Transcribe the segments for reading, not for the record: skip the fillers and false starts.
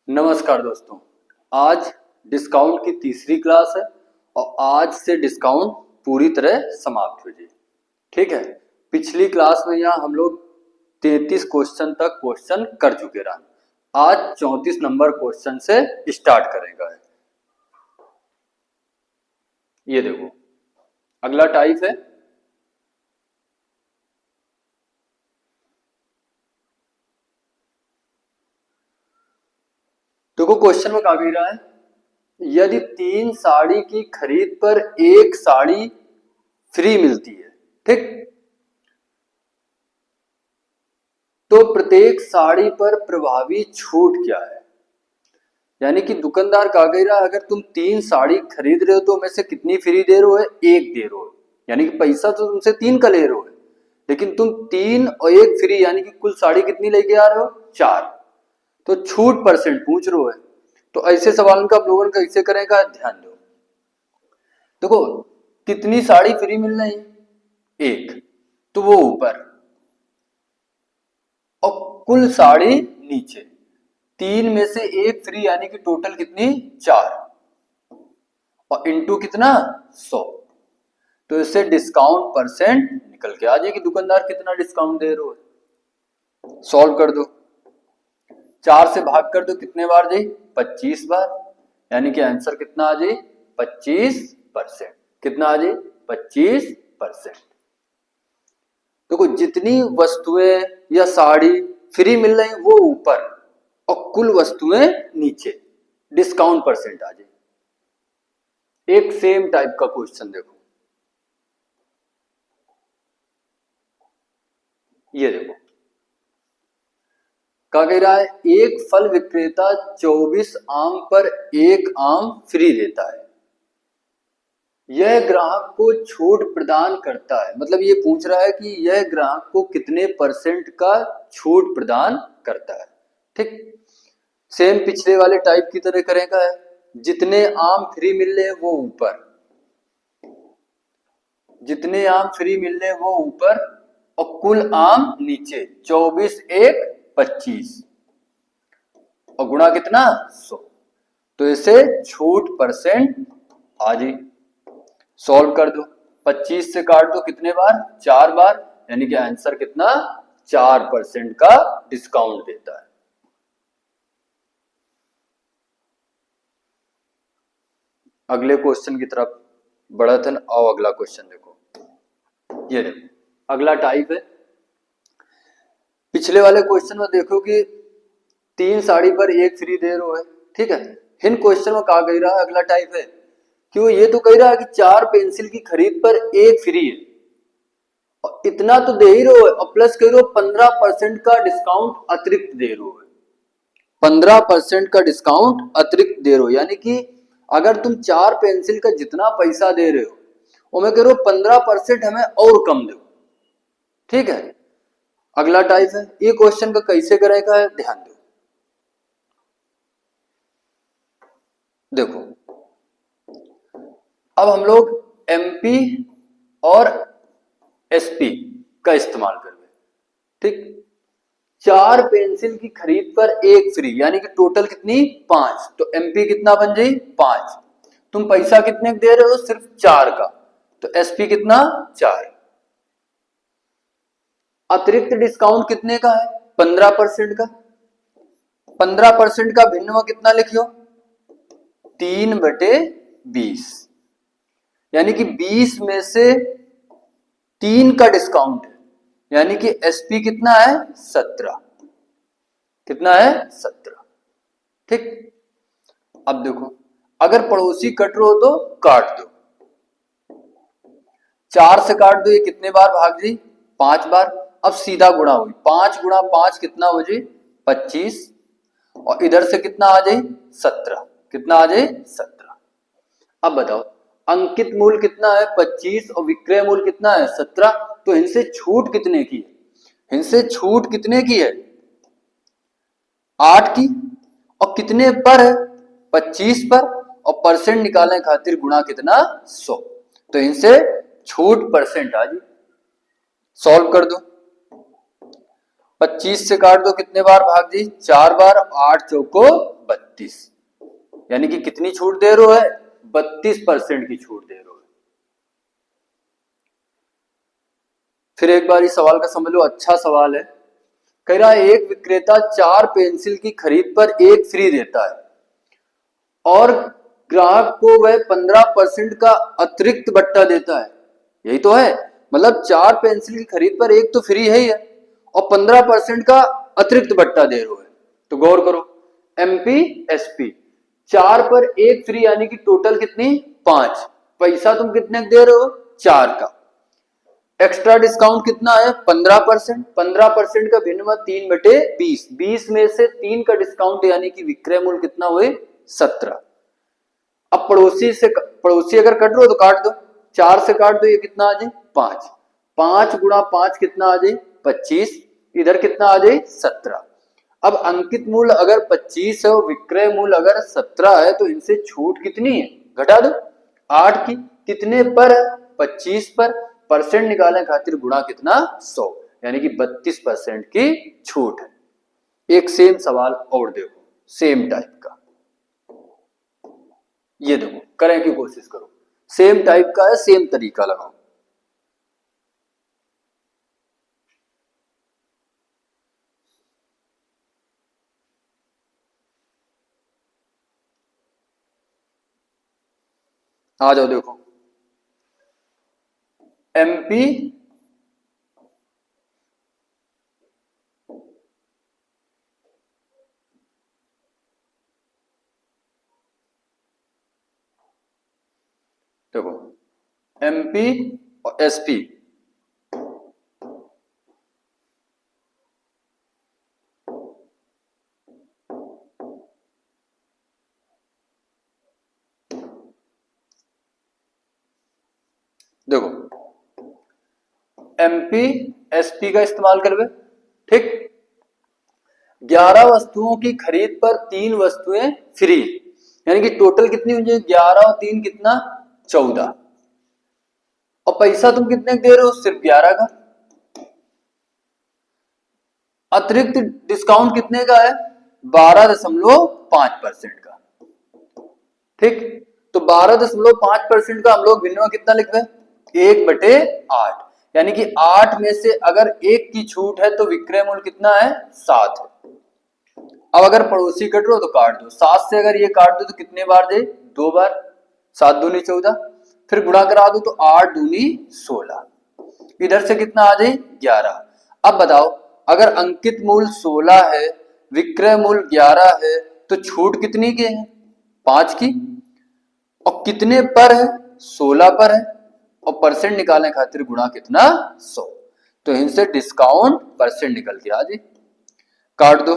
नमस्कार दोस्तों, आज डिस्काउंट की तीसरी क्लास है और आज से डिस्काउंट पूरी तरह समाप्त हो जाए। ठीक है, पिछली क्लास में यहाँ हम लोग 33 क्वेश्चन तक क्वेश्चन कर चुके रहा। आज 34 नंबर क्वेश्चन से स्टार्ट करेगा। ये देखो, अगला टाइप है देखो क्वेश्चन में क्या कह रहा है, यदि 3 साड़ी की खरीद पर एक साड़ी फ्री मिलती है, ठीक, तो प्रत्येक साड़ी पर प्रभावी छूट क्या है। यानी कि दुकानदार कहा कह रहा है अगर तुम 3 साड़ी खरीद रहे हो तो में से कितनी फ्री दे रहे हो है, एक दे रहे हो। यानी कि पैसा तो तुमसे 3 का ले रहे हो, लेकिन तुम 3 और 1 फ्री, यानी कि कुल साड़ी कितनी लेके आ रहे हो, 4। तो छूट परसेंट पूछ रहे हो है। तो ऐसे सवाल का आप लोगों का कैसे करेगा, ध्यान दो। देखो कितनी साड़ी फ्री मिल रही, एक, तो वो ऊपर, और कुल साड़ी नीचे। 3 में से 1 फ्री, यानी कि टोटल कितनी, 4, और इंटू कितना, 100। तो इससे डिस्काउंट परसेंट निकल के आ जाएगी, दुकानदार कितना डिस्काउंट दे रहे हो। सॉल्व कर दो, 4 से भाग कर दो, कितने बार जाए, 25 बार, यानी कि आंसर कितना आ जाए, 25%। कितना आ जाए, 25%। देखो जितनी वस्तुएं या साड़ी फ्री मिल रही वो ऊपर और कुल वस्तुएं नीचे, डिस्काउंट परसेंट आ जाए। एक सेम टाइप का क्वेश्चन देखो, ये देखो क्या कह रहा है, एक फल विक्रेता 24 आम पर 1 आम फ्री देता है। यह ग्राहक को छूट प्रदान करता है, मतलब ये पूछ रहा है कि यह ग्राहक को कितने परसेंट का छूट प्रदान करता है। ठीक, सेम पिछले वाले टाइप की तरह करेगा है, जितने आम फ्री मिल रहे वो ऊपर, जितने आम फ्री मिल रहे वो ऊपर, और कुल आम नीचे। 24 1 25 और गुणा कितना, 100। तो इसे छूट परसेंट आ जाए। सॉल्व कर दो, 25 से काट दो, कितने बार, 4 बार, यानी कि आंसर कितना, 4% का डिस्काउंट देता है। अगले क्वेश्चन की तरफ बढ़त है, आओ अगला क्वेश्चन देखो। ये देखो अगला टाइप है, पिछले वाले क्वेश्चन में देखो कि 3 साड़ी पर 1 फ्री दे रहे हो है, ठीक है। इन क्वेश्चन में कहा गया है, अगला टाइप है कि वो ये तो कह रहा है कि 4 पेंसिल की खरीद पर 1 फ्री है, और इतना तो दे ही रहे हो, और प्लस कह रहे हो 15% का डिस्काउंट अतिरिक्त दे रहे हो, 15% का डिस्काउंट अतिरिक्त दे रहे हो। यानी कि अगर तुम 4 पेंसिल का जितना पैसा दे रहे हो वो मैं कह रहा हूं 15% हमें और कम दो। ठीक है, अगला टाइप है, ये क्वेश्चन का कैसे करेगा है, ध्यान दो। देखो अब हम लोग एमपी और एसपी का इस्तेमाल करेंगे। ठीक, 4 पेंसिल की खरीद पर 1 फ्री, यानी कि टोटल कितनी, 5। तो एमपी कितना बन जाए, 5। तुम पैसा कितने दे रहे हो, सिर्फ 4 का, तो एसपी कितना, 4। अतिरिक्त डिस्काउंट कितने का है, 15% का। 15% का भिन्न में कितना लिखियो, 3/20, यानी कि 20 में से 3 का डिस्काउंट है, यानी कि एसपी कितना है, 17। कितना है, 17। ठीक, अब देखो अगर पड़ोसी कट रहे हो तो काट दो, 4 से काट दो, ये कितने बार भाग जी, 5 बार। अब सीधा गुणा हुई, 5 गुणा 5 कितना हो जाए, 25, और इधर से कितना आ जाए, 17। कितना आ जाए, 17। अब बताओ अंकित मूल्य कितना है, 25, और विक्रय मूल्य कितना है, 17। तो इनसे छूट कितने की है, इनसे छूट कितने की है, 8 की, और कितने पर है, 25 पर, और परसेंट निकालने खातिर गुणा कितना, 100। तो इनसे छूट परसेंट आ जाए। सॉल्व कर दो, 25 से काट दो, कितने बार भाग जी, 4 बार, 8 चौको 32, यानी कि कितनी छूट दे रहे हो है? 32% की छूट दे रहे हो। फिर एक बार इस सवाल का समझ लो, अच्छा सवाल है। कह रहा है एक विक्रेता 4 पेंसिल की खरीद पर एक फ्री देता है और ग्राहक को वह 15% का अतिरिक्त बट्टा देता है। यही तो है, मतलब 4 पेंसिल की खरीद पर एक तो फ्री है ही है और 15% का अतिरिक्त बट्टा दे रहे हो है। तो गौर करो, एमपी एसपी 4 पर एक फ्री यानी कि टोटल कितनी? 5। पैसा तुम कितने दे रहे हो? 4 का। एक्स्ट्रा डिस्काउंट कितना है? 15%। 15% का भिन्न 3/20, 20 में से 3 का डिस्काउंट यानी कि विक्रय मूल्य कितना हुए? 17। अब पड़ोसी अगर कट रहे हो तो काट दो, 4 से काट दो, ये कितना आ जाए? 5। 5 गुणा 5 कितना आ जाए? 25। इधर कितना आ जाए? 17। अब अंकित मूल्य अगर 25 है और विक्रय मूल्य अगर 17 है तो इनसे छूट कितनी है? घटा दो 8 की। कितने पर? 25 पर। परसेंट निकालने खातिर गुणा कितना? 100, यानी कि 32% की छूट है। एक सेम सवाल और देखो, सेम टाइप का। ये देखो, करें की कोशिश करो, सेम टाइप का है, सेम तरीका लगाओ। आ जाओ, देखो एमपी देखो एमपी और एसपी देखो एमपी एसपी का इस्तेमाल करवे, ठीक। 11 वस्तुओं की खरीद पर 3 वस्तुएं फ्री, यानी कि टोटल कितनी हो जाए? 11 और 3 कितना? 14। और पैसा तुम कितने दे रहे हो? सिर्फ 11 का। अतिरिक्त डिस्काउंट कितने का है? 12.5% का, ठीक। तो 12.5% का हम लोग भिन्न में कितना लिख रहे हैं? 1/8, यानी कि 8 में से अगर 1 की छूट है तो विक्रय मूल्य कितना है? 7 है। अब अगर पड़ोसी कट रहे हो तो काट दो, 7 से अगर ये काट दो तो कितने बार दे? 2 बार। 7 दूनी 14, फिर गुणा करा दो तो 8 दूनी 16, इधर से कितना आ जाए? 11। अब बताओ, अगर अंकित मूल्य 16 है, विक्रय मूल्य 11 है, तो छूट कितनी की है? 5 की। और कितने पर है? 16 पर है। और परसेंट निकालने खातिर गुणा कितना? 100। तो इनसे डिस्काउंट परसेंट निकल के आ जाए। काट दो,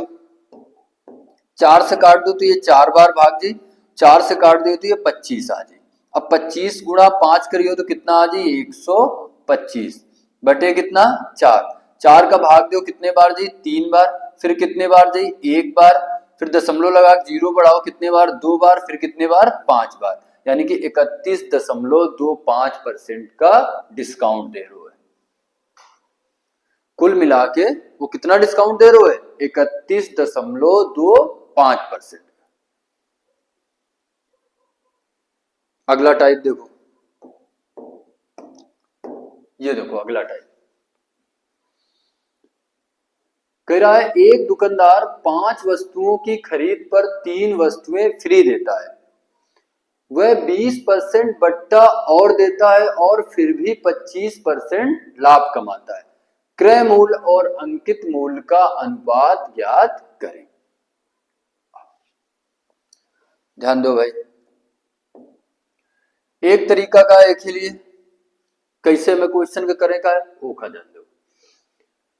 4 से काट दो तो ये 4 बार भाग जाए, 4 से काट दो तो ये 25 आ जाए। अब 25 गुणा 5 करियो तो कितना आ जाए? 125 बटे कितना? 4। 4 का भाग दो कितने बार जाए? 3 बार। फिर कितने बार जाए? 1 बार। फिर दशमलव लगा जीरो बढ़ाओ कितने बार? 2 बार। फिर कितने बार? 5 बार, यानी कि 31.25% का डिस्काउंट दे रहे हो है। कुल मिला के वो कितना डिस्काउंट दे रहे हो है? 31.25%। अगला टाइप देखो, ये देखो अगला टाइप कह रहा है एक दुकानदार 5 वस्तुओं की खरीद पर 3 वस्तुएं फ्री देता है, वह 20% बट्टा और देता है और फिर भी 25% लाभ कमाता है। क्रय मूल्य और अंकित मूल्य का अनुपात ज्ञात करें। ध्यान दो भाई, एक तरीका का एक ही लिए, कैसे में क्वेश्चन का करें का है वो का ध्यान दो।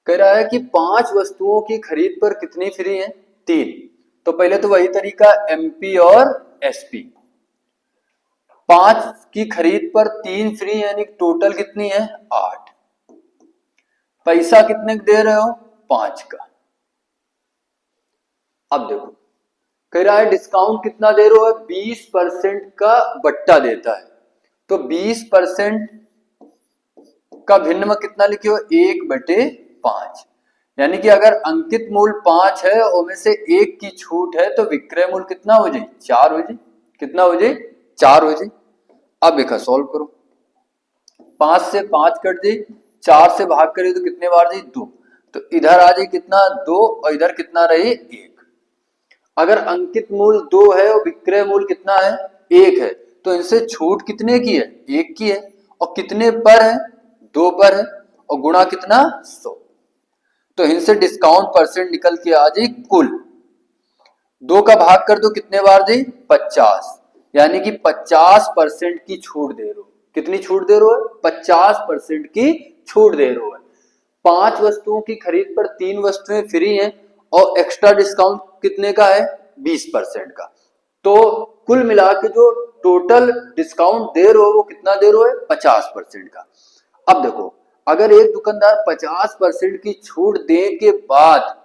कह रहा है कि 5 वस्तुओं की खरीद पर कितनी फ्री है? 3। तो पहले तो वही तरीका एमपी और एसपी। 5 की खरीद पर 3 फ्री, यानी टोटल कितनी है? 8। पैसा कितने दे रहे हो? 5 का। अब देखो, कह रहा है डिस्काउंट कितना दे रहे हो? 20% का बट्टा देता है, तो 20% का भिन्न में कितना लिखे हो? 1/5, यानी कि अगर अंकित मूल्य 5 है और में से 1 की छूट है तो विक्रय मूल्य कितना हो जाए? 4 हो जाए। कितना हो जाए? 4 हो जाए। अब देखा सॉल्व करो, 5 से 5 कट जाए, 4 से भाग करे तो कितने बार जाए? 2। तो इधर आ जाए कितना? 2 और इधर कितना रहे? 1। अगर अंकित मूल्य 2 है और विक्रय मूल्य कितना है? 1 है, तो इनसे छूट कितने की है? 1 की है। और कितने पर है? 2 पर है। और गुणा कितना? 100। तो इनसे डिस्काउंट परसेंट निकल के आ जाए कुल। 2 का भाग कर दो कितने बार जाए? 50। यानी कि 50% की छूट दे रहे हो। कितनी छूट दे रहे हो? 50% की छूट दे रहे हो। 5 वस्तुओं की खरीद पर 3 वस्तुएं फ्री हैं और एक्स्ट्रा डिस्काउंट कितने का है? 20% का। तो कुल मिला के जो टोटल डिस्काउंट दे रहे हो वो कितना दे रहे हो? 50% का। अब देखो, अगर एक दुकानदार 50% की छूट दे के बाद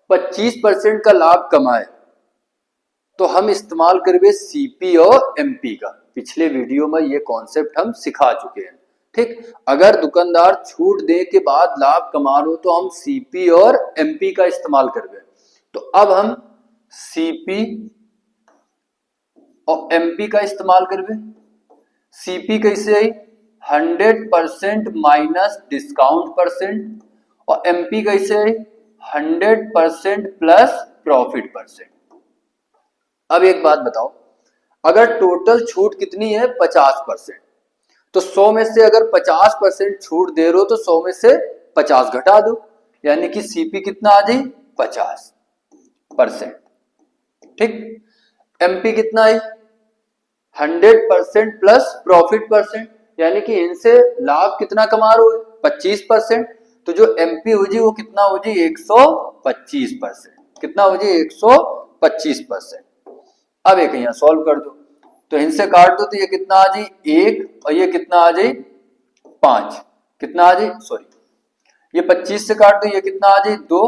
25% का लाभ कमाए तो हम इस्तेमाल करेंगे सीपी और एमपी का। पिछले वीडियो में ये कॉन्सेप्ट हम सिखा चुके हैं। ठीक, अगर दुकानदार छूट दे के बाद लाभ कमा रहे हो तो हम सीपी और एमपी का इस्तेमाल करेंगे। तो अब हम सीपी और एमपी का इस्तेमाल करेंगे। सीपी कैसे आई? 100% माइनस डिस्काउंट परसेंट। और एमपी कैसे आई? 100% प्लस प्रॉफिट परसेंट। अब एक बात बताओ, अगर टोटल छूट कितनी है? 50%। तो 100 में से अगर 50% छूट दे रहे हो तो 100 में से 50 घटा दो, यानी कि सीपी कितना आ जाए? 50%। ठीक, एमपी कितना है? 100% प्लस प्रॉफिट परसेंट, यानी कि इनसे लाभ कितना कमा रहे हो? 25%। तो जो एमपी हो जी वो कितना हो जी? 125%। कितना हो जी? 125%। अब एक यहाँ सॉल्व कर दो, तो इनसे काट दो तो ये कितना आ जाए? 1 और ये कितना आ जाए? 5। कितना आ जाए? सॉरी, ये 25 से काट दो, ये कितना आ जाए? 2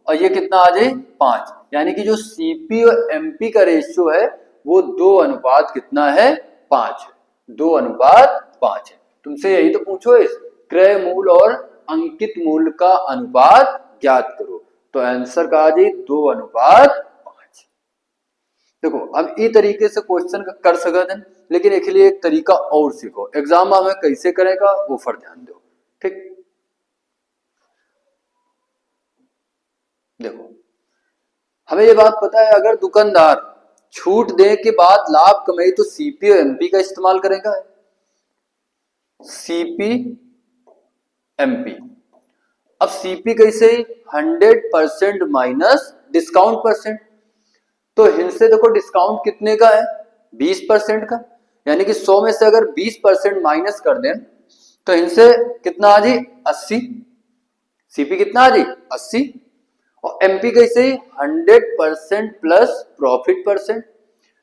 और ये कितना आ जाए? 5। यानी कि जो सीपी और एमपी का रेशियो है वो 2 अनुपात कितना है? 5 है। 2 अनुपात 5 है। तुमसे यही तो पूछो, इस क्रय मूल्य और अंकित मूल्य का अनुपात ज्ञात करो, तो आंसर का आ जाए 2 अनुपात 5। देखो, अब ये तरीके से क्वेश्चन कर सकते हैं, लेकिन एक लिए एक तरीका और सीखो। एग्जाम में हमें कैसे करेगा वो पर ध्यान दो। ठीक, देखो, हमें ये बात पता है, अगर दुकानदार छूट दे के बाद लाभ कमाई तो सीपी और एमपी का इस्तेमाल करेगा। CP MP. अब सीपी कैसे? 100% माइनस डिस्काउंट परसेंट। तो इनसे देखो डिस्काउंट कितने का है? 20% का। यानी कि 100 में से अगर 20% माइनस कर दें तो इनसे कितना आ जाए? 80। सीपी कितना आ जाए? 80। और एमपी कैसे? 100% प्लस प्रॉफिट परसेंट,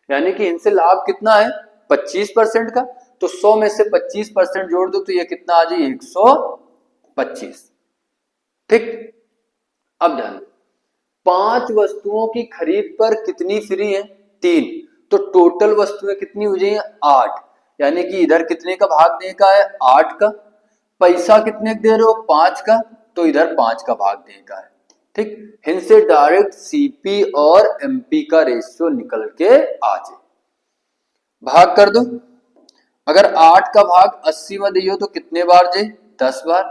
यानी कि इनसे लाभ कितना है? 25% का। तो 100 में से 25% जोड़ दो तो ये कितना आ जाए? 125। ठीक, अब ध्यान दो, 5 वस्तुओं की खरीद पर कितनी फ्री है? 3। तो टोटल वस्तुएं कितनी हो जाएंगी? 8। यानी कि इधर कितने का भाग देने का है? 8 का। पैसा कितने दे रहे हो? 5 का। तो इधर 5 का भाग देने का है। ठीक, इनसे डायरेक्ट सीपी और एमपी का रेशियो निकल के आ जाए। भाग कर दो, अगर 8 का भाग 80 में दियो तो कितने बार जाए? 10 बार।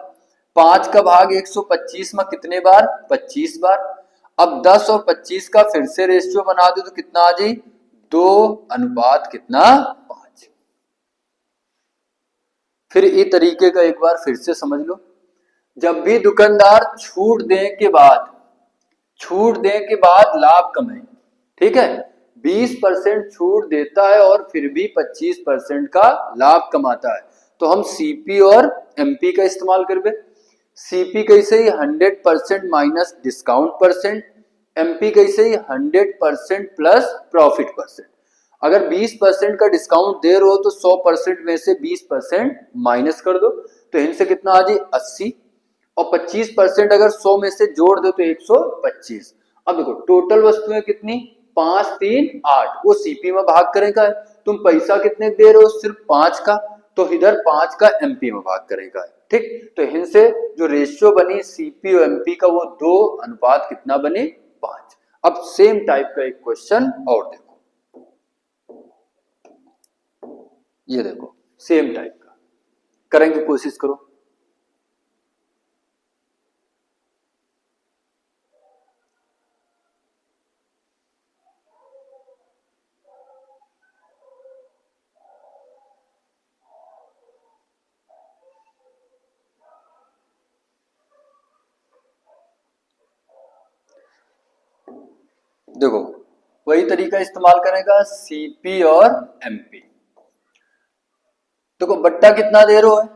5 का भाग 125 में कितने बार? 25 बार। अब 10 और 25 का फिर से रेशियो बना दो तो कितना आ जाए? 2 अनुपात कितना? 5। फिर ये तरीके का एक बार फिर से समझ लो, जब भी दुकानदार छूट दे के बाद लाभ कमाए, ठीक है, 20% छूट देता है और फिर भी 25% का लाभ कमाता है, तो हम सीपी और एमपी का इस्तेमाल करेंगे। सीपी कैसे ही? 100% माइनस डिस्काउंट परसेंट। एमपी कैसे ही? 100% प्लस प्रॉफिट परसेंट। अगर 20% का डिस्काउंट दे रहे हो तो 100% में से 20% माइनस कर दो, तो इनसे कितना आ जाए? 80। और 25% अगर 100 में से जोड़ दो तो 125। अब देखो टोटल वस्तुएं कितनी? 5 3 8। वो सीपी में भाग करेगा। तुम पैसा कितने दे रहे हो? सिर्फ 5 का। तो इधर 5 का एमपी में भाग करेगा। ठीक, तो इनसे जो रेशियो बनी सीपी और एमपी का वो 2 अनुपात कितना बने 5। अब सेम टाइप का एक क्वेश्चन और देखो, ये देखो सेम टाइप का करेंगे, कोशिश करो। देखो वही तरीका इस्तेमाल करेगा सीपी और एमपी। देखो बट्टा कितना दे रहा है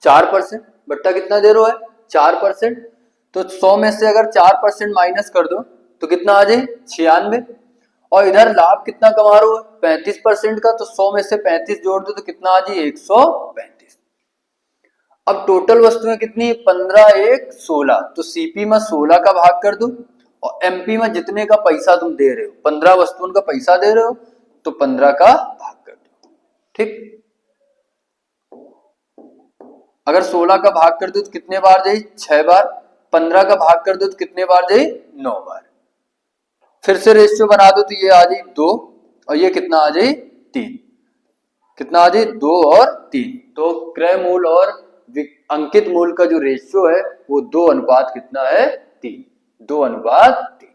4%, बट्टा कितना दे रहा है 4%। तो 100 में से अगर 4% माइनस कर दो तो कितना आ जाए 96। और इधर लाभ कितना कमा रहे हो 35% का, तो 100 में से 35 जोड़ दो तो कितना आ जाए 135। अब टोटल वस्तुएं कितनी 15 1 16, तो सीपी में 16 का भाग कर दो और एमपी में जितने का पैसा तुम दे रहे हो 15 वस्तुओं का पैसा दे रहे हो तो 15 का भाग कर दो। ठीक, अगर 16 का भाग कर दो तो कितने बार जाए 6 बार, 15 का भाग कर दो तो कितने बार जाए 9 बार। फिर से रेशियो बना दो तो ये आ जाए 2 और ये कितना आ जाए 3, कितना आ जाए 2 और 3। तो क्रय मूल और अंकित मूल का जो रेशियो है वो 2 अनुपात कितना है 3, 2 अनुपात 3।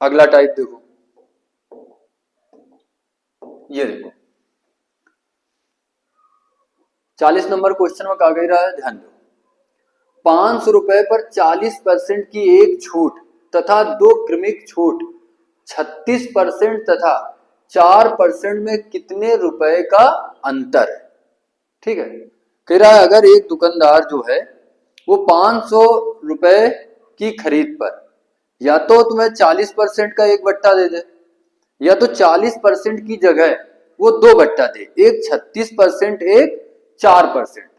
अगला टाइप देखो, ये देखो 40 नंबर क्वेश्चन में कहा गया रहा है, ध्यान दो। 500 रुपए पर 40% की एक छूट तथा 2 क्रमिक छूट 36% तथा 4% में कितने रुपए का अंतर है। ठीक है, कह रहा है अगर एक दुकानदार जो है वो 500 रुपए की खरीद पर या तो तुम्हें 40% का एक बट्टा दे दे या तो 40% की जगह वो 2 बट्टा दे, एक 36% एक 4%।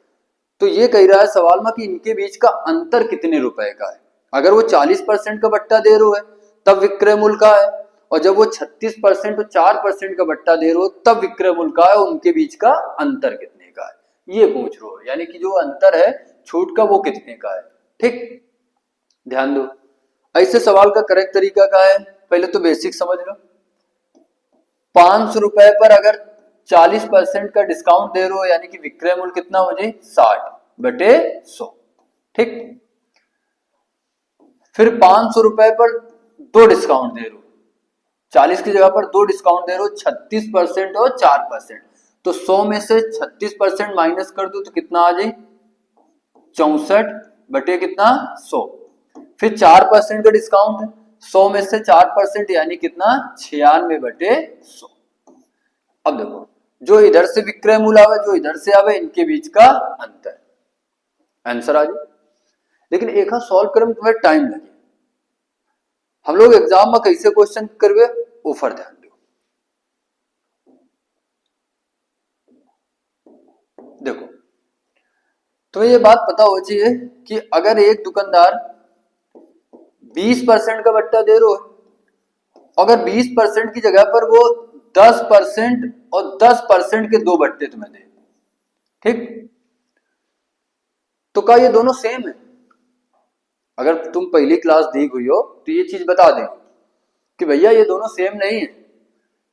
तो ये कह रहा है सवाल में कि इनके बीच का अंतर कितने रुपए का है। अगर वो 40% का बट्टा दे रहे है तब विक्रय मूल्य का है, और जब वो 36% और 4% का बट्टा दे रहे हो तब विक्रय मूल्य का है, उनके बीच का अंतर कितने का है ये पूछ रहे हो, यानी कि जो अंतर है छूट का वो कितने का है। ठीक, ध्यान दो ऐसे सवाल का करेक्ट तरीका क्या है, पहले तो बेसिक समझ लो। 500 रुपए पर अगर 40% का डिस्काउंट दे रहे हो यानी कि विक्रय मूल्य कितना हो जाए 60 बटे 100। ठीक, फिर 500 रुपए पर 2 डिस्काउंट दे रहे हो, 40 की जगह पर 2 डिस्काउंट दे रहे हो 36% और 4%। तो 100 में से 36% माइनस कर दो तो कितना आ जाए 64 बटे कितना 100। फिर 4% का डिस्काउंट है, 100 में से 4% यानी कितना 96 बटे 100। अब देखो जो इधर से विक्रय मूल्य आवे जो इधर से आवे इनके बीच का अंतर, आंसर आ जाए। लेकिन एक सॉल्व करने में तुम्हें टाइम लगे। हम लोग एग्जाम में कैसे क्वेश्चन करवे ऊपर ध्यान दो। देखो तो ये बात पता हो चाहिए कि अगर एक दुकानदार 20% का बट्टा दे रहा है, अगर 20% की जगह पर वो 10% और 10% के 2 बट्टे तुम्हें दे, ठीक, तो क्या ये दोनों सेम है। अगर तुम पहली क्लास दी हुई हो तो ये चीज बता दें कि भैया ये दोनों सेम नहीं है,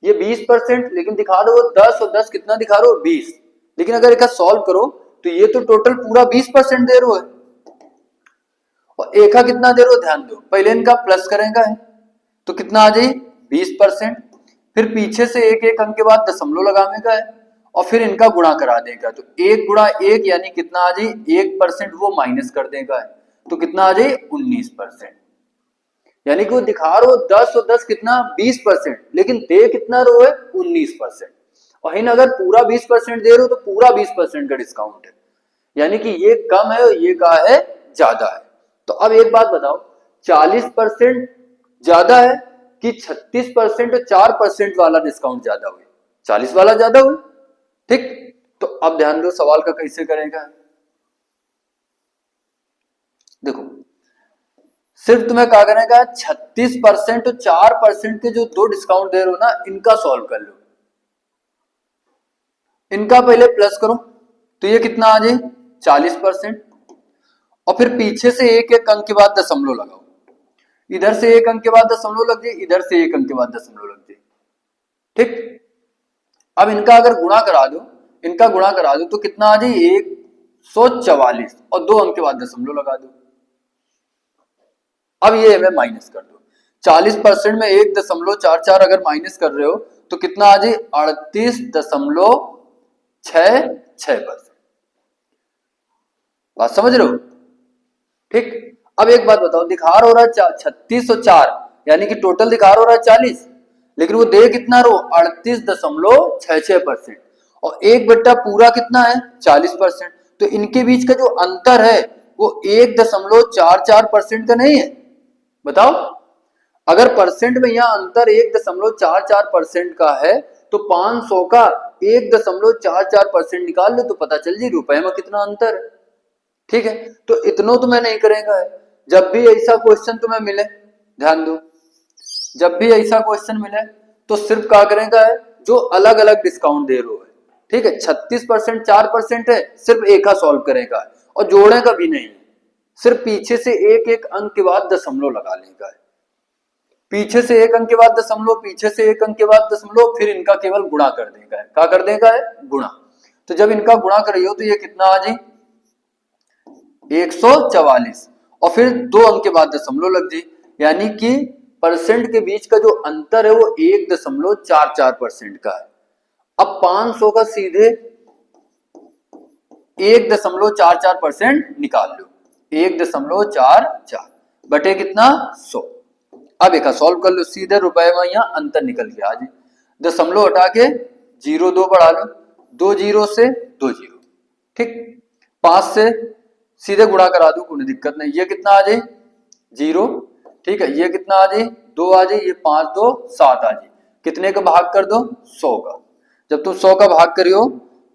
ये 20% लेकिन दिखा रहे हो 10 और 10 कितना दिखा रहे हो 20, लेकिन अगर एक सॉल्व करो तो ये तो टोटल पूरा 20% दे रहे हो है और एक कितना दे रहे हो ध्यान दो, पहले इनका प्लस करेगा है तो कितना आ जाए 20%, फिर पीछे से एक एक अंक के बाद दशमलव लगाने है और फिर इनका गुणा करा देगा तो 1 गुणा 1 यानी कितना आ जाए 1% वो माइनस कर देगा है तो कितना आ जाए 19%। यानी कि वो दिखा रहे हो 10 और 10 कितना 20%, लेकिन दे कितना रो है 19%। और इन अगर पूरा 20% दे रहे हो तो पूरा 20% का डिस्काउंट है, यानी कि ये कम है और ये का है ज्यादा है। तो अब एक बात बताओ 40% ज्यादा है कि 36% और 4% वाला डिस्काउंट ज्यादा हुए, 40 वाला ज्यादा हुए। ठीक, तो अब ध्यान दो सवाल का कैसे करेगा। देखो सिर्फ तुम्हें क्या करने का 36% और 4% के जो 2 डिस्काउंट दे रहे हो ना इनका सॉल्व कर लो, इनका पहले प्लस करो तो ये कितना आ जाए 40%, और फिर पीछे से एक एक अंक के बाद दशमलव लगाओ, इधर से एक अंक के बाद दशमलव लग जाए, इधर से एक अंक के बाद दशमलव लग जाए। ठीक, अब इनका अगर गुणा करा दो, इनका गुणा करा दो तो कितना आ जाए 144, और 2 अंक के बाद दशमलव लगा दो। अब ये हमें माइनस कर दो, 40% में 1.44 अगर माइनस कर रहे हो तो कितना आ जाए 38.66%। बात समझ रहे हो? ठीक, अब एक बात बताओ, दिखा हो रहा है 36 और 4, यानी कि टोटल दिखा हो रहा है 40, लेकिन वो दे कितना रहो 38.66%, और एक बट्टा पूरा कितना है 40%, तो इनके बीच का जो अंतर है वो 1.44% का नहीं है। बताओ, अगर परसेंट में यहां अंतर 1.44% का है तो 500 का 1.44% निकाल लो तो पता चल जाए रुपए में कितना अंतर है। ठीक है, तो इतना तो मैं नहीं करेगा। जब भी ऐसा क्वेश्चन तुम्हें मिले, ध्यान दो, जब भी ऐसा क्वेश्चन मिले तो सिर्फ क्या करेगा है जो अलग अलग डिस्काउंट दे रहे हो है। ठीक है, 36% 4% है, सिर्फ एक का सॉल्व करेगा और जोड़ेगा भी नहीं, सिर्फ पीछे से एक एक अंक के बाद दशमलव लगा लेगा है। पीछे से एक अंक के बाद दशमलव, पीछे से एक अंक के बाद दशमलव, फिर इनका केवल गुणा कर देगा है। क्या कर देगा है? गुणा। तो जब इनका गुणा करियो तो ये कितना आ जाए 144, और फिर 2 अंक के बाद दशमलव लग जाए, यानी कि परसेंट के बीच का जो अंतर है वो 1.44% का है। अब 500 का सीधे 1.44% निकाल लो, 1.44 बटे कितना 100। अब एक सॉल्व कर लो, सीधे रुपए में यहाँ अंतर निकल के आ जाए, दशमलव हटा के 0 2 बढ़ा लो, 2 0 से 2 0। ठीक, 5 से सीधे गुणा करा दो, कोई दिक्कत नहीं। ये कितना आ जाए 0, ठीक है, ये कितना आ जाए 2 आ जाए, ये 5 2 7 आ जाए, कितने का भाग कर दो 100 का। जब तुम 100 का भाग करियो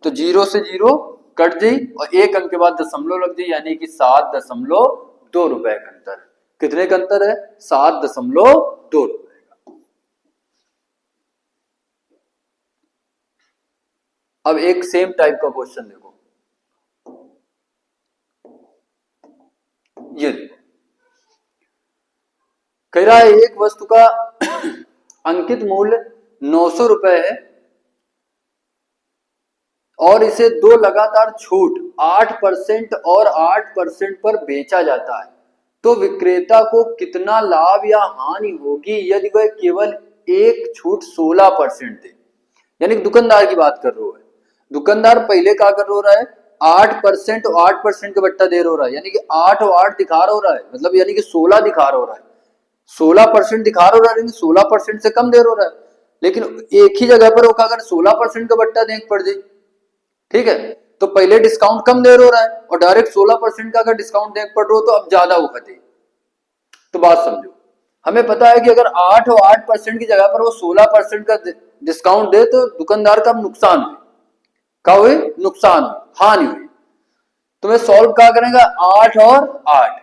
तो 0 से 0 कट जाए और एक अंक के बाद दशमलव लग जाए, यानी कि 7.2 रुपए का अंतर है। कितने का अंतर है? 7.2 रुपए का। अब एक सेम टाइप का क्वेश्चन देखो, ये देखो, कह रहा है एक वस्तु का अंकित मूल्य 900 रुपए है और इसे 2 लगातार छूट 8% और 8% पर बेचा जाता है, तो विक्रेता को कितना लाभ या हानि होगी यदि वह केवल एक छूट 16% दे। यानी दुकानदार की बात कर रहा है, दुकानदार पहले क्या कर रहा है 8% और 8% का बट्टा दे रहा है, यानी कि 8 और 8 दिखा रहा है, मतलब यानी कि 16 दिखा रहा है, 16% दिखा रहा है, लेकिन 16% से कम दे रहा है, लेकिन एक ही जगह पर वो अगर 16% का बट्टा देख पड़ जाए, ठीक है, तो पहले डिस्काउंट कम दे रहा है और डायरेक्ट 16% का अगर डिस्काउंट देख पड़ रहा हो तो अब ज्यादा वो खते। तो बात समझो, हमें पता है कि अगर 8 और 8% की जगह पर वो 16% का डिस्काउंट दे तो दुकानदार का नुकसान हुई, क्या हुई? नुकसान हुई, हानि हुई। तो मैं सॉल्व क्या करेगा 8 और 8,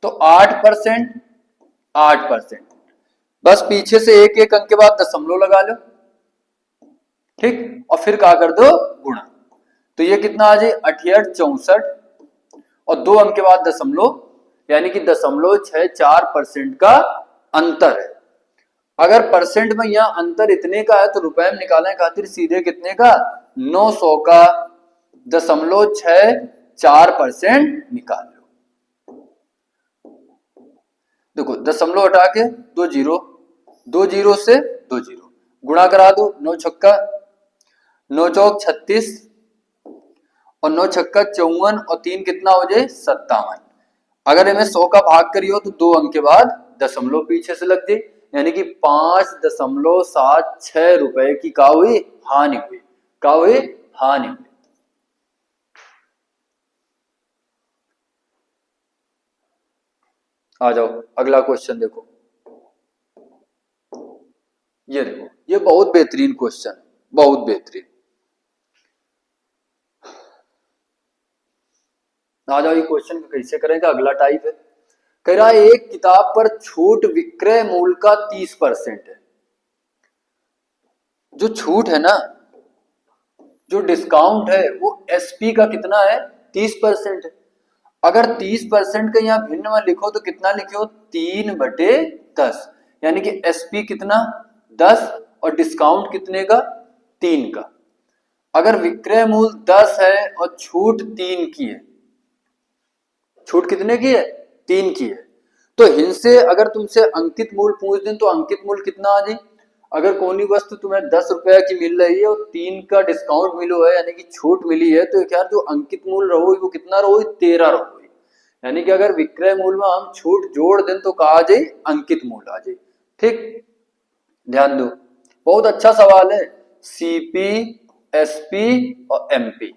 तो 8% 8%, बस पीछे से एक एक अंक के बाद दशमलव लगा लो, ठीक, और फिर क्या कर दो गुणा। तो ये कितना आ जाए 68 64, और 2 अंक के बाद दशमलव, यानी कि 0.64% का अंतर है। अगर परसेंट में यह अंतर इतने का है तो रुपए में निकालने खातिर सीधे कितने का 900 का 0.64% निकाल लो। देखो दशमलव हटा के 2 0, 2 0 से 2 0 गुणा करा दो, 9 छक्का 9 चौक 36 और 9 छक्का 54 और 3 कितना हो जाए 57। अगर इन्हें 100 का भाग करियो तो 2 अंक के बाद दशमलव पीछे से लग जाए, यानी कि 5.76 रुपए की क्या हुई? हानि हुई। क्या हुई? हानि हुई। आ जाओ अगला क्वेश्चन देखो, ये देखो, ये बहुत बेहतरीन क्वेश्चन, बहुत बेहतरीन। आ जाओ, ये क्वेश्चन कैसे करेंगे, अगला टाइप है, कह रहा है एक किताब पर छूट विक्रय मूल्य का 30% है। जो छूट है ना, जो डिस्काउंट है वो एसपी का कितना है 30% है। अगर 30% का यहाँ भिन्न में लिखो तो कितना लिखो 3/10, यानी कि एसपी कितना 10 और डिस्काउंट कितने का 3 का। अगर विक्रय मूल्य 10 है और छूट 3 की है, छूट कितने की है 3 की है, तो इनसे अगर तुमसे अंकित मूल्य पूछ दें तो अंकित मूल्य कितना आ जाए। अगर कोई वस्तु तुम्हें 10 रुपए की मिल रही है और 3 का डिस्काउंट मिलो है यानी कि छूट मिली है, तो यार जो अंकित मूल्य रहो वो कितना रहो 13 रहो। यानी कि अगर विक्रय मूल्य में हम छूट जोड़ दें तो कहा जाए अंकित मूल्य आ जाए। ठीक, ध्यान दो, बहुत अच्छा सवाल है। सीपी, एसपी और एमपी।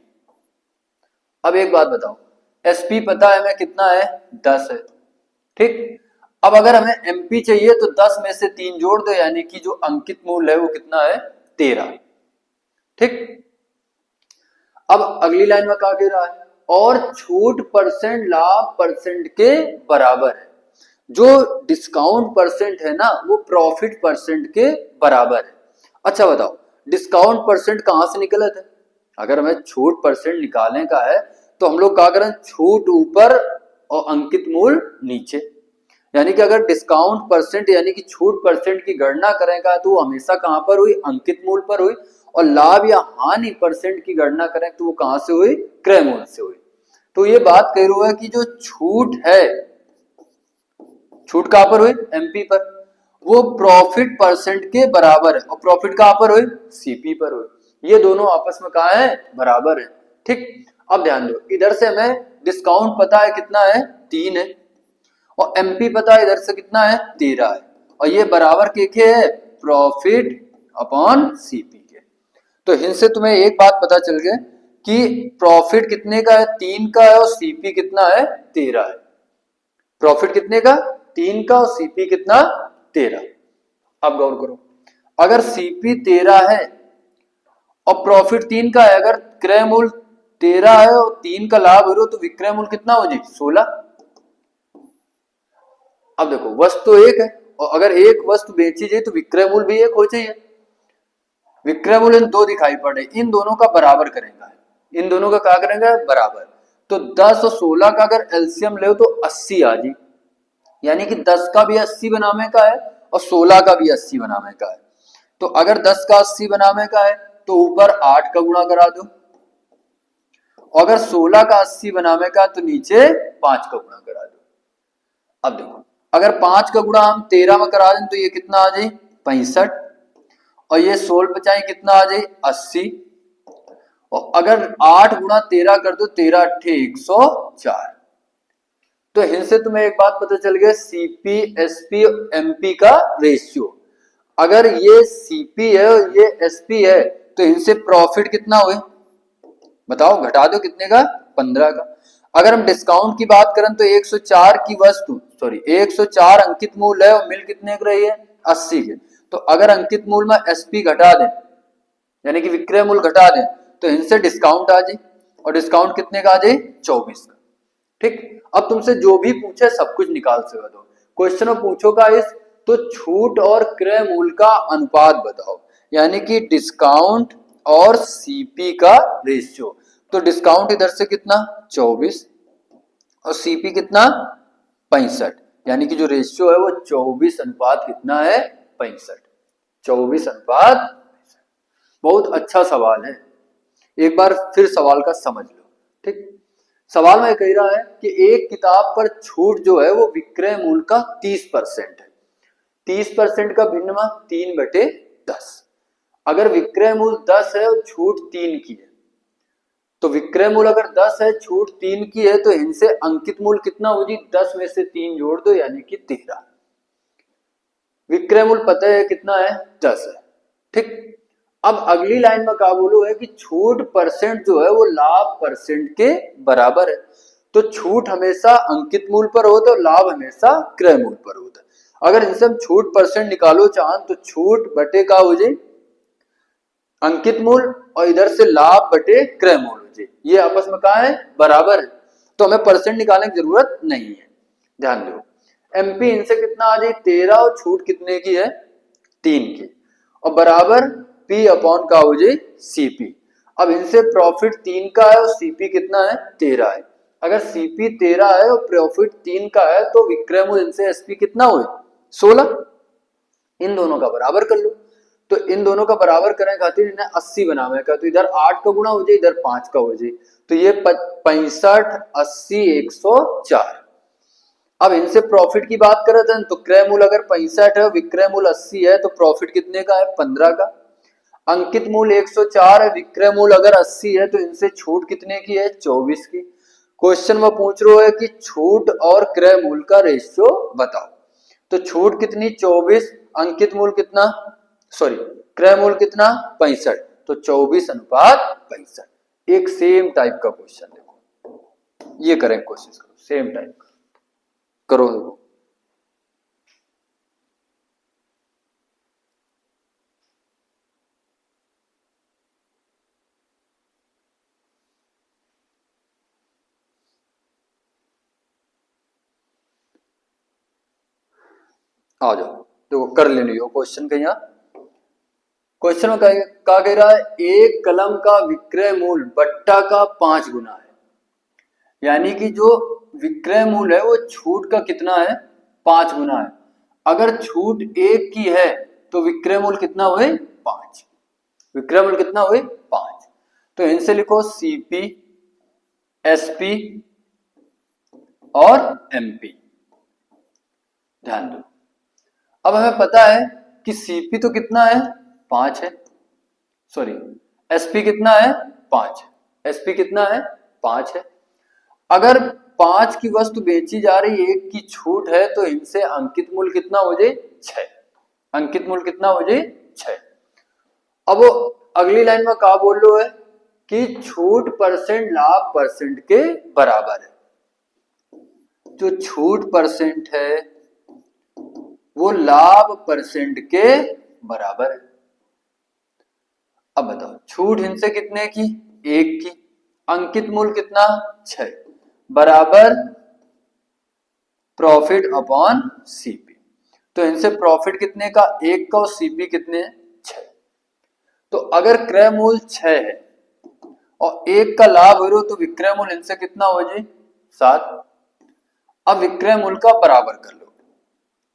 अब एक बात बताओ, एसपी पता है हमें कितना है 10 है, ठीक। अब अगर हमें एमपी चाहिए तो 10 में से 3 जोड़ दो, यानी कि जो अंकित मूल्य है वो कितना है 13, ठीक। अब अगली लाइन में क्या कह रहा है, और छूट परसेंट लाभ परसेंट के बराबर है। जो डिस्काउंट परसेंट है ना वो प्रॉफिट परसेंट के बराबर है। अच्छा बताओ, डिस्काउंट परसेंट कहां से निकला था। अगर हमें छूट परसेंट निकालने का है तो हम लोग क्या करें, छूट ऊपर और अंकित मूल्य नीचे। यानी कि अगर डिस्काउंट परसेंट यानी कि छूट परसेंट की गणना करेगा तो वो हमेशा कहां पर हुई, अंकित मूल्य पर हुई। और लाभ या हानि परसेंट की गणना करें तो वो कहां से हुई, क्रय मूल्य से हुई। तो ये बात कह रहा है कि जो छूट है, छूट कहां पर हुई एमपी पर, वो प्रॉफिट परसेंट के बराबर है। और प्रॉफिट कहां पर हुई, सीपी पर हुई। ये दोनों आपस में कहा है, बराबर है, ठीक। अब ध्यान दो, इधर से हमें डिस्काउंट पता है कितना है 3 है, और एमपी पता है इधर से कितना है 13 है, और ये बराबर के है प्रॉफिट अपॉन सीपी के। तो इनसे तुम्हें एक बात पता चल गई कि प्रॉफिट कितने का है 3 का है और सीपी कितना है 13 है। प्रॉफिट कितने का 3 का और सीपी कितना 13। अब गौर करो, अगर सीपी 13 है और प्रॉफिट 3 का है, अगर क्रय मूल्य 13 है और 3 का लाभ है तो विक्रय मूल्य कितना हो जाए 16। अब देखो वस्तु तो एक है, और अगर एक वस्तु बेची जाए तो विक्रय मूल्य भी एक हो चाहिए। विक्रय मूल्य इन दो दिखाई पड़े, इन दोनों का बराबर करेंगे, इन दोनों का क्या करेंगे बराबर। तो 10 और 16 का अगर एलसीएम ले तो 80 आ जाए, यानी कि 10 का भी 80 बनाने का है और 16 का भी 80 बनाने का है। तो अगर 10 का 80 बनाने का है तो ऊपर 8 का गुणा करा दो, और अगर 16 का 80 बनाने का तो नीचे 5 का गुणा करा दो। अब देखो, अगर 5 का गुणा हम 13 में करा दें तो ये कितना आ जाए 65, और ये 16 बचाए कितना आ जाए 80, और अगर 8 गुणा 13 कर दो 13 अट्ठे 104। तो इनसे तुम्हें एक बात पता चल गया, सीपी एसपी एमपी का रेशियो। अगर ये सीपी है और ये एसपी है तो इनसे प्रॉफिट कितना हुए बताओ, घटा दो कितने का 15 का। अगर हम डिस्काउंट की बात करें तो 104 की वस्तु, सॉरी 104 अंकित मूल्य है और मिल कितने की रही है 80 के। तो अगर अंकित मूल्य में एसपी घटा दें यानी कि विक्रय मूल्य घटा दें तो इनसे डिस्काउंट आ जाए, और डिस्काउंट कितने का आ जाए 24 का, ठीक। अब तुमसे जो भी पूछे सब कुछ निकाल सकते हो। क्वेश्चन में पूछोगा इस तो छूट और क्रय मूल्य का अनुपात बताओ, यानी कि डिस्काउंट और सीपी का रेशियो। तो डिस्काउंट इधर से कितना 24 और सीपी कितना 65, यानी कि जो रेशियो है वो 24 अनुपात कितना है 65, 24 अनुपात। बहुत अच्छा सवाल है, एक बार फिर सवाल का समझ लो, ठीक। सवाल में कह रहा है कि एक किताब पर छूट जो है वो विक्रय मूल्य का 30% है। 30% का भिन्नमान 3/10। अगर विक्रय मूल्य 10 है और छूट 3 की है, तो विक्रय मूल्य अगर 10 है छूट 3 की है तो इनसे अंकित मूल्य कितना हो जी 10 में से 3 जोड़ दो यानी कि 13। विक्रय मूल्य पता है कितना है 10 है, ठीक। अब अगली लाइन में क्या बोलो है कि छूट परसेंट जो है वो लाभ परसेंट के बराबर है। तो छूट हमेशा अंकित मूल्य पर होता है, लाभ हमेशा क्रय मूल्य पर होता है। अगर इनसे हम छूट परसेंट निकालो चाहें तो छूट बटे का हो जाए अंकित मूल्य, और इधर से लाभ बटे क्रय मूल्य हो जाए, ये आपस में कहा है बराबर है। तो हमें परसेंट निकालने की जरूरत नहीं है। ध्यान दो, एमपी इनसे कितना आ जाए 13 और छूट कितने की है 3 की, और बराबर पी अपॉन का हो जाए सीपी। अब इनसे प्रॉफिट 3 का है और सीपी कितना है 13 है। अगर सीपी 13 है और प्रॉफिट 3 का है तो विक्रय मूल्य इनसे एसपी कितना हुए 16। इन दोनों का बराबर कर लो। तो इन दोनों का बराबर करने खातिर इन्हें 80 बनावे का, तो इधर 8 का गुणा हो जाए इधर 5 का हो जाए, तो ये 65 80 104। अब इनसे प्रॉफिट की बात करें तो क्रय मूल्य अगर 65 है विक्रय मूल्य 80 है तो प्रॉफिट कितने का है 15 का। अंकित मूल्य 104 है, विक्रय मूल्य अगर 80 है तो इनसे छूट कितने की है 24 की। क्वेश्चन में पूछ रहा है कि छूट और क्रय मूल्य का रेशियो बताओ। तो छूट कितनी 24, अंकित मूल्य कितना सॉरी क्रय मूल्य कितना 65, तो 24:65। एक सेम टाइप का क्वेश्चन देखो, ये करें कोशिश करो सेम टाइप का करो देखो। आ जाओ देखो कर लेनी हो क्वेश्चन के। यहाँ क्वेश्चन में क्या कह रहा है, एक कलम का विक्रय मूल्य बट्टा का 5 गुना है, यानी कि जो विक्रय मूल्य है वो छूट का कितना है 5 गुना है। अगर छूट 1 की है तो विक्रय मूल्य कितना हुए 5, विक्रय मूल्य कितना हुए 5। तो इनसे लिखो सीपी एसपी और एमपी। ध्यान दो, अब हमें पता है कि सीपी तो कितना है 5 है, सॉरी एसपी कितना है 5, एसपी कितना है 5 है। अगर 5 की वस्तु बेची जा रही है 1 की छूट है तो इनसे अंकित मूल्य कितना हो जाए 6, अंकित मूल्य कितना हो जाए 6। अब अगली लाइन में क्या बोल रहे है कि छूट परसेंट लाभ परसेंट के बराबर है। जो छूट परसेंट है वो लाभ परसेंट के बराबर है। अब बताओ छूट इनसे कितने की 1 की, अंकित मूल्य कितना 6 बराबर प्रॉफिट अपॉन सीपी। तो इनसे प्रॉफिट कितने का 1 का और सीपी कितने 6। तो अगर क्रय मूल्य 6 है और 1 का लाभ हो तो विक्रय मूल्य इनसे कितना हो जाए 7। अब विक्रय मूल्य का बराबर कर लो,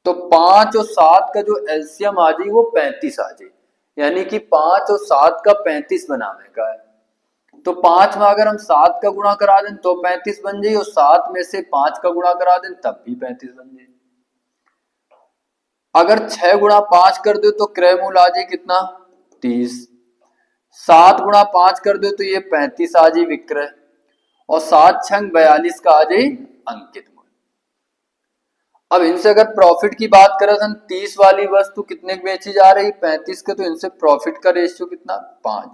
तो 5 और 7 का जो एलसीएम आ जाए वो 35 आ जाए, यानी कि 5 और 7 का 35 बनाने का है। तो 5 में अगर हम 7 का गुणा करा दें तो 35 बन जाए और 7 में से 5 का गुणा करा दें तब भी 35 बन जाए। अगर 6 गुणा 5 कर दो तो क्रय मूल्य आ जाए कितना 30, 7 गुणा 5 कर दो तो ये 35 आ जाए विक्रय, और 7 छंग 42 का आ जाए अंकित मूल्य। अब इनसे अगर प्रॉफिट की बात करें तो 30 वाली वस्तु कितने की बेची जा रही 35 के, तो इनसे प्रॉफिट का रेशियो कितना 5,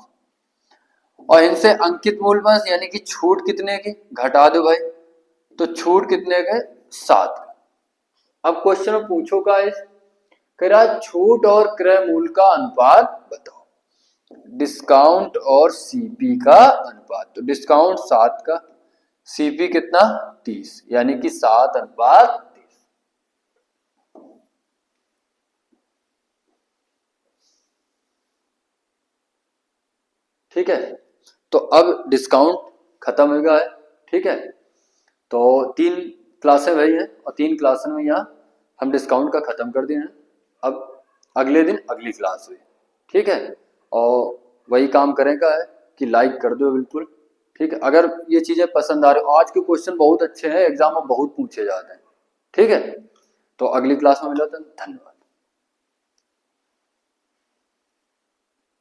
और इनसे अंकित मूल्य बस यानी कि छूट कितने की घटा दो भाई, तो छूट कितने के 7। अब क्वेश्चन में पूछो का इस कह रहा छूट और क्रय मूल्य का अनुपात बताओ, डिस्काउंट और सीपी का अनुपात। तो डिस्काउंट 7 का, सीपी कितना 30, यानी कि 7:30। ठीक है, तो अब डिस्काउंट खत्म हो गया है। ठीक है, तो 3 क्लासें वही है और 3 क्लासें में यहाँ हम डिस्काउंट का खत्म कर दिए हैं। अब अगले दिन अगली क्लास हुई। ठीक है, और वही काम करेगा है कि लाइक कर दो बिल्कुल। ठीक है, अगर ये चीजें पसंद आ रही हो, आज के क्वेश्चन बहुत अच्छे हैं, एग्जाम में बहुत पूछे जाते हैं। ठीक है, तो अगली क्लास में मिलते हैं, धन्यवाद।